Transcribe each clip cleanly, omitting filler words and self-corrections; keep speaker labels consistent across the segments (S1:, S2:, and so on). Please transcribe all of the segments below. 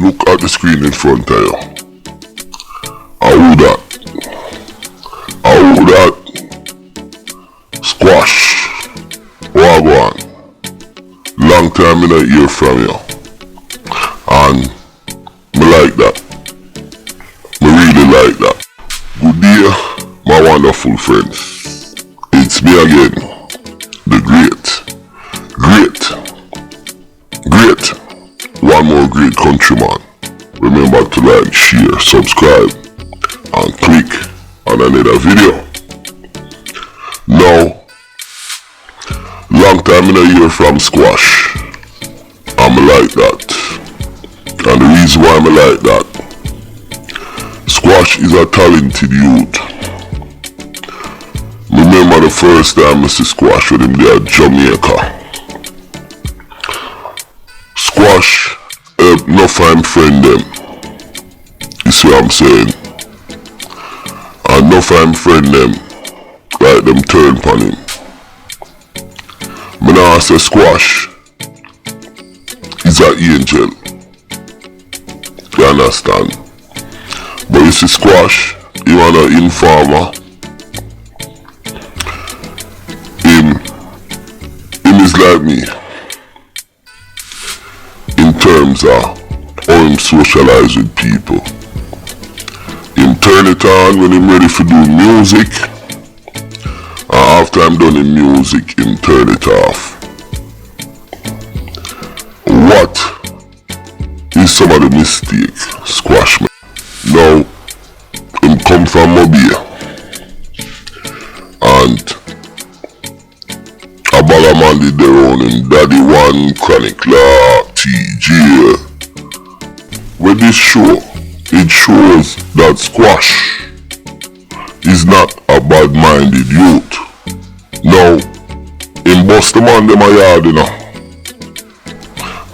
S1: look at the screen in front of you. Who that? Who that? Squash. Wagwan. Long time I don't hear from you. And me like that. Me really like that. Good day, my wonderful friends. It's me again, the great, one more great countryman. Remember to like, share, subscribe, and click on another video. Now, long time I don't hear from Squash. I'm like that. And the reason why I'm like that, Squash is a talented youth. Remember the first time I see Squash with him there at Jamaica. Squash helped enough of him friend them. You see what I'm saying? And enough of him friend them, like them turn upon him. Me now say Squash is an angel. You understand? But you see Squash, he want an informer. Him is like me in terms of how him socialize with people. Him turn it on when him ready for do music, and after I'm done in music, him turn it off. What is some of the mistake Squash man? Now, him come from Mobile, and a bag of man did their own, him Daddy One, Chronic Law, TJ. With this show, it shows that Squash is not a bad-minded youth. Now, him bust the man dem a yard, you know.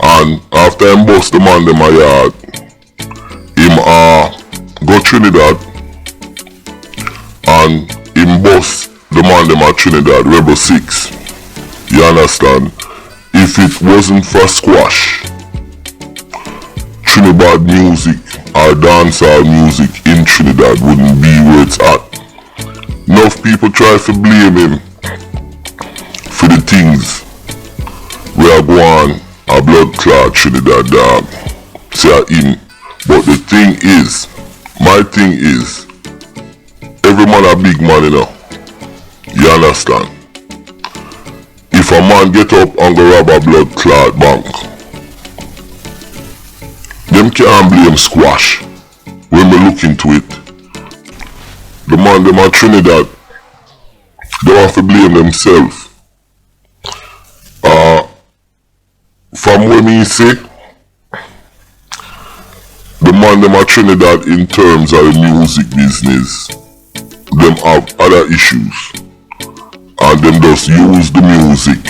S1: And after him bust the man dem a yard, him go Trinidad and him bust the man dem a Trinidad, Rebel 6. You understand? If it wasn't for Squash, Trinidad music or dancehall music in Trinidad wouldn't be where it's at. Enough people try to blame him for the things we are going a blood clot Trinidad dog. Say him. But the thing is, my thing is, every man a big man, you know. You understand? If a man get up and go rob a blood clot bank, them can't blame Squash. When we look into it, the man them at Trinidad, they have to blame themselves. From what me say, the man them at Trinidad in terms of the music business, them have other issues, and them just use the music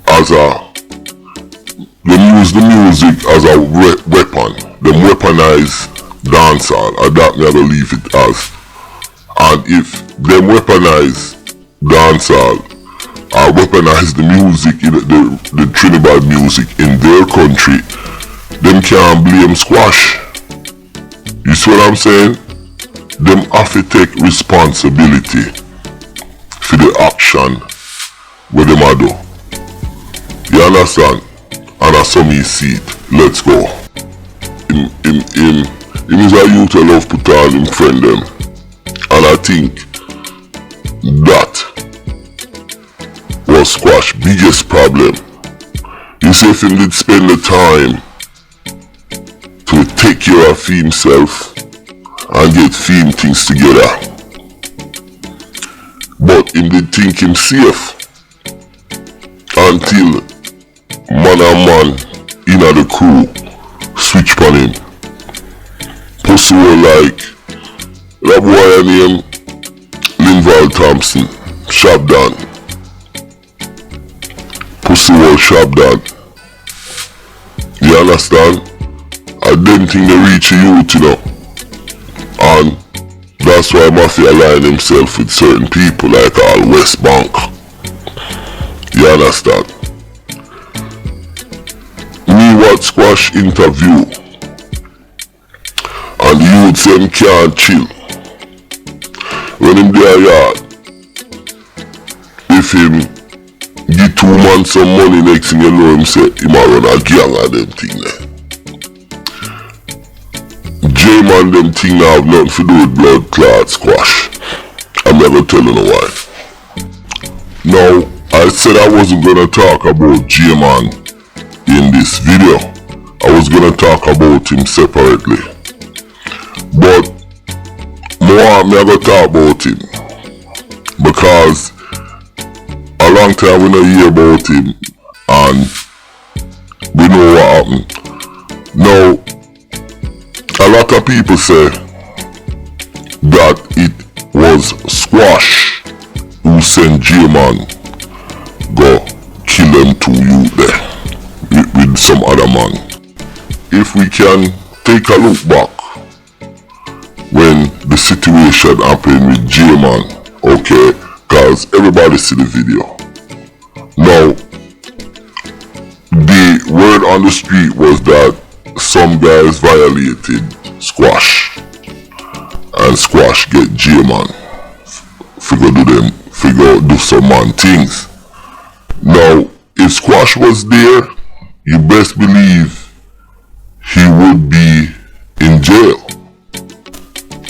S1: as a weapon. Them weaponize dancehall, and that me I believe it as. And if them weaponize dancehall or weaponize the music, the Trinidad music in their country, them can't blame Squash. You see what I'm saying? Them have to take responsibility for the action what them a do. You understand? And that's how me see it. Let's go. Him is a youth I love put all him friend them. And I think that was Squash biggest problem. You see, if him did spend the time to take care of himself and get film things together, but him did think him safe until man and man in the crew switch on him. Pussy were like that boy named Linval Thompson, shop down. Pussy were shop down. You understand? I didn't think they reach a youth, you know. And that's why Mafia align himself with certain people like all West Bank. You understand? Me got Squash interview, and the youth say him can't chill. When him there yard, if him give 2 man some money, next thing you know him say him a run a gang of them thing there. J-Man them thing have nothing to do with blood clot Squash. I'm never telling you why. Now, I said I wasn't gonna talk about J-Man in this video. I was gonna talk about him separately. But more I'm never talk about him. Because a long time we don't hear about him and we know what happened. Now, a lot of people say that it was Squash who sent J-Man go kill them 2 youth there with some other man. If we can take a look back when the situation happened with J-Man, okay, cause everybody see the video. Now, the word on the street was that some guys violated Squash, and Squash get J-Man do some man things. Now, if Squash was there, you best believe he would be in jail.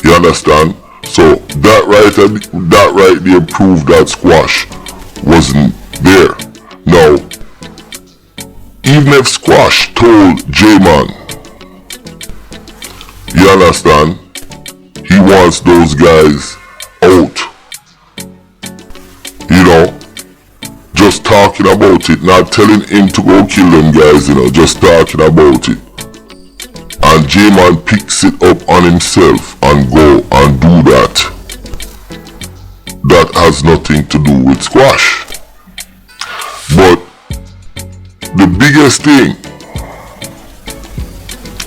S1: You understand? So that right there proved that Squash wasn't there. Now, even if Squash told J-Man, you understand, he wants those guys out. You know, just talking about it, not telling him to go kill them guys, you know, just talking about it. And J-Man picks it up on himself and go and do that. That has nothing to do with Squash. But the biggest thing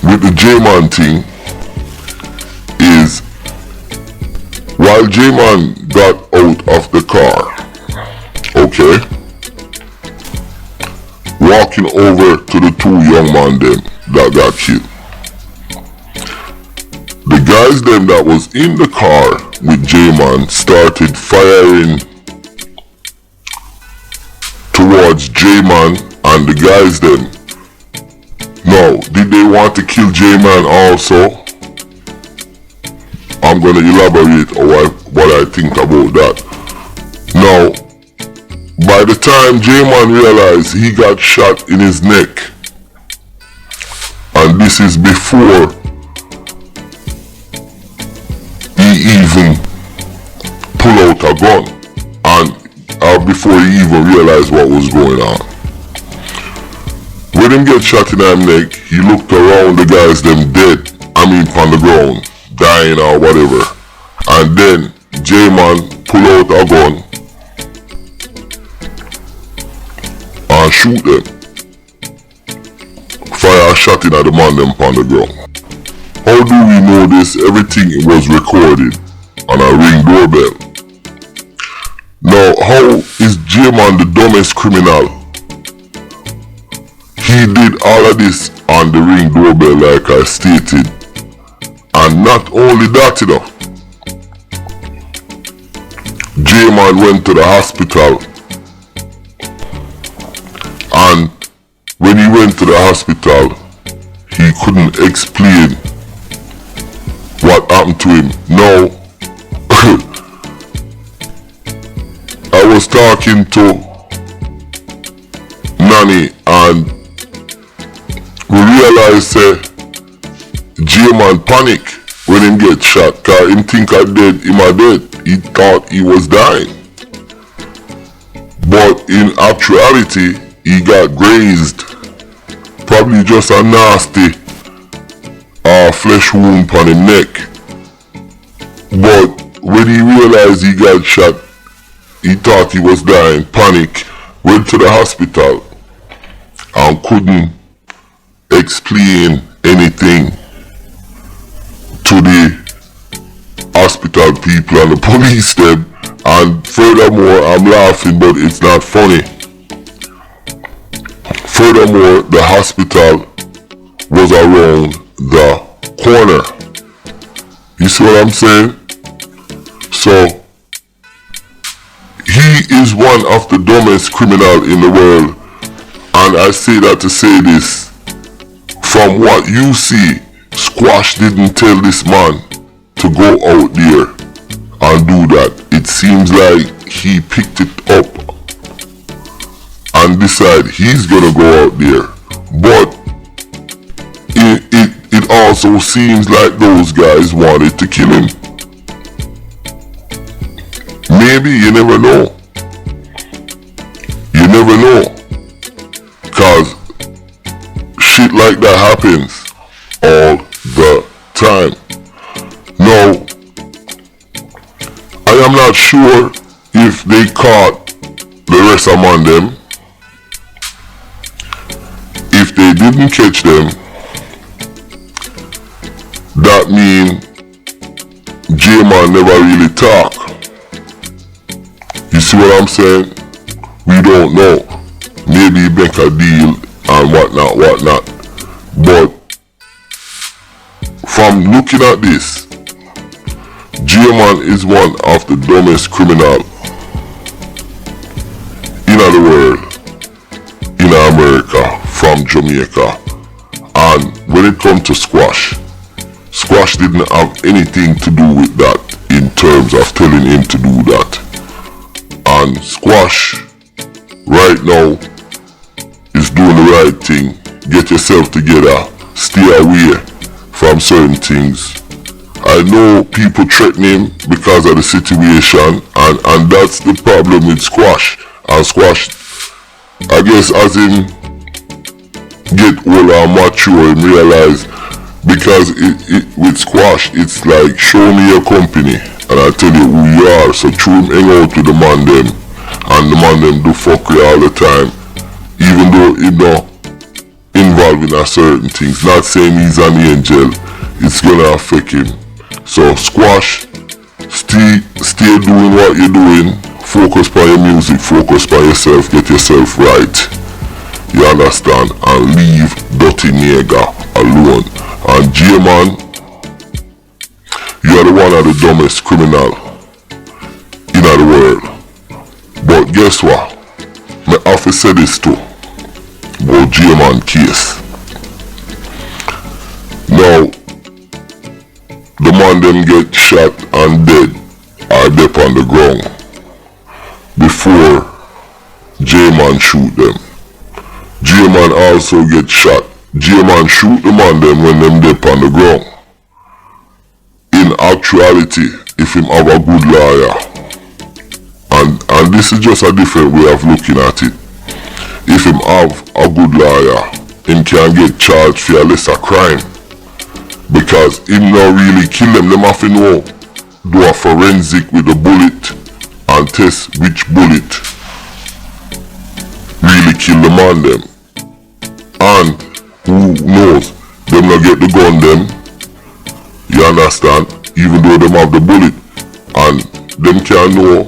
S1: with the J-Man thing is while J-Man got out of the car, okay, walking over to the 2 young men them that got killed, the guys them that was in the car with J-Man started firing towards J-Man and the guys them. Now, did they want to kill J-Man also? I'm gonna elaborate on what I think about that. Now, by the time J-Man realized he got shot in his neck, and this is before he even pull out a gun, and before he even realized what was going on. When him get shot in his neck, he looked around, the guys them dead, on the ground, dying or whatever. And then J-Man pull out a gun and shoot them. Fire a shot in at the man them on the ground. How do we know this? Everything was recorded on a Ring doorbell. Now, how is J-Man the dumbest criminal? He did all of this on the Ring doorbell like I stated. And not only that, you know, J-Man went to the hospital, and when he went to the hospital, he couldn't explain what happened to him. Now, I was talking to Nanny and we realized J-Man panic when him get shot, cause him think I dead, him a dead. He thought he was dying. But in actuality, he got grazed. Probably just a nasty flesh wound on his neck. But when he realized he got shot, he thought he was dying, panic, went to the hospital and couldn't explain anything to the hospital people and the police them. And furthermore, I'm laughing but it's not funny. Furthermore, the hospital corner. You see what I'm saying? So, he is one of the dumbest criminal in the world. And I say that to say this. From what you see, Squash didn't tell this man to go out there and do that. It seems like he picked it up and decided he's gonna go out there. But it also seems like those guys wanted to kill him. Maybe, you never know. You never know. Cause shit like that happens all the time. Now, I am not sure if they caught the rest among them. If they didn't catch them, that means J-Man never really talk. You see what I'm saying? We don't know. Maybe he make a deal and whatnot. But from looking at this, J-Man is one of the dumbest criminal in the world, in America, from Jamaica. And when it comes to Squash didn't have anything to do with that in terms of telling him to do that. And Squash right now is doing the right thing. Get yourself together, stay away from certain things. I know people threaten him because of the situation, and that's the problem with Squash. And Squash, I guess as him get older and mature and realize, because with Squash it's like, show me your company and I'll tell you who you are. So true, him hang out with the man them, and the man them do fuckery all the time, even though he not involved in a certain things. Not saying he's an angel, it's gonna affect him. So Squash, stay doing what you're doing. Focus on your music, focus on yourself, get yourself right. You understand? And leave Dirty Nigga alone. And J-Man, you are the one of the dumbest criminal in the world. But guess what? My office said this too about J-Man case. Now, the man them get shot and dead or dead on the ground before J-Man shoot them. J-Man also get shot. J-Man shoot the man them when them dead on the ground. In actuality, if him have a good lawyer, and this is just a different way of looking at it. If him have a good lawyer, him can get charged for a lesser crime. Because him not really kill them. Them have to know, do a forensic with the bullet and test which bullet really kill the man them. And who knows, them not get the gun them. You understand? Even though them have the bullet, and them can know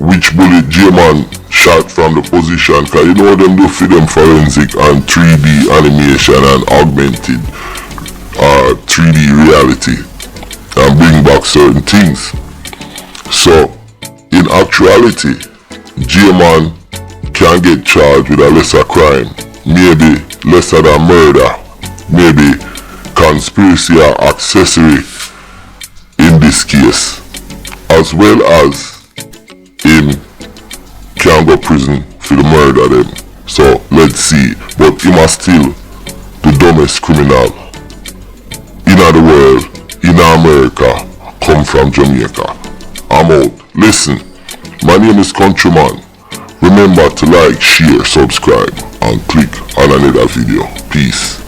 S1: which bullet J-Man shot from the position. Cause you know them do for them forensic and 3D animation and augmented 3D reality and bring back certain things. So in actuality, J-Man can get charged with a lesser crime, maybe lesser than murder, maybe conspiracy or accessory in this case, as well as him can go prison for the murder them. So let's see, but him are still the dumbest criminal in the world, in America, come from Jamaica. I'm out. Listen, my name is Countryman. Remember to like, share, subscribe, and click on another video. Peace.